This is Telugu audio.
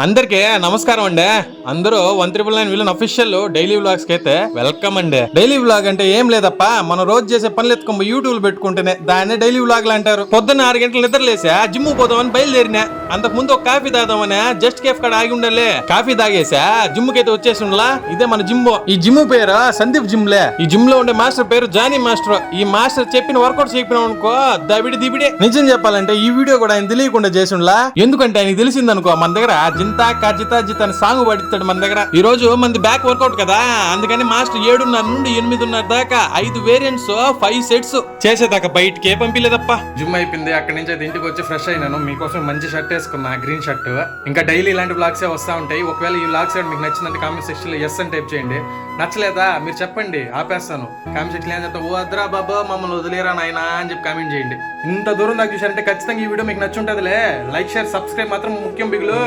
అందరికీ నమస్కారం అండి. అందరూ 199 విలన్ అఫీషియల్ డైలీ వ్లాగ్స్ కి అయితే వెల్కమ్ అండి. డైలీ వ్లాగ్ అంటే ఏం లేదప్ప, మనం రోజు చేసే పనులు ఎత్తుకొని యూట్యూబ్ పెట్టుకుంటేనే దాన్ని డైలీ వ్లాగ్లు అంటారు. పొద్దున్న 6 గంటలు నిద్ర లేసా జిమ్ పోదామని బయలుదేరినా. అంతకు ముందు ఒక కాఫీ తాగుదామని జస్ట్ కేఫ్ కాడ ఆగి ఉండాలి. కాఫీ తాగేసా జిమ్ కి అయితే వచ్చేసి ఉండలా. ఇదే మన జిమ్. ఈ జిమ్ పేరు సందీప్ జిమ్ లే. ఈ జిమ్ లో ఉండే మాస్టర్ పేరు జానీ మాస్టర్. ఈ మాస్టర్ చెప్పిన వర్కౌట్ చెప్పినాం అనుకో దబిడి దిబిడే. నిజం చెప్పాలంటే ఈ వీడియో కూడా ఆయన తెలియకుండా చేసి ఉండలా. ఎందుకంటే ఆయనకి తెలిసిందనుకో మన దగ్గర జింతా కజితా జిత అని సాంగ్ పడిస్తాడు మన దగ్గర. ఈ రోజు మంది బ్యాక్ వర్కౌట్ కదా, అందుకని మాస్టర్ 7:30 నుండి 8:30 దాకా 5 వేరియంట్స్ 5 సెట్స్ చేసేదాకా బయటకే పంపిలేదప్ప. జిమ్ అయిపోయింది, అక్కడి నుంచి అయితే ఇంటికి వచ్చి ఫ్రెష్ అయినాను. మీకోసం మంచి షర్ట్ వేసుకున్నా, గ్రీన్ షర్ట్. ఇంకా డైలీ ఇలాంటి బ్లాగ్స్ వస్తా ఉంటాయి. ఒకవేళ ఈ బ్లాగ్స్ మీకు నచ్చిందంటే కామెంట్ సెక్షన్ లో ఎస్ అని టైప్ చేయండి. నచ్చలేదా మీరు చెప్పండి, ఆపేస్తాను. కామెంట్ సెక్షన్ ఏం చెప్తా, ఓ అద్రా బాబా మమ్మల్ని వదిలేరా నాయనా అని చెప్పి కామెంట్ చేయండి. ఇంత దూరం దాకా చూసారంటే ఖచ్చితంగా ఈ వీడియో మీకు నచ్చుంటదిలే. లైక్ షేర్ సబ్స్క్రైబ్ మాత్రం ముఖ్యం బిగులు.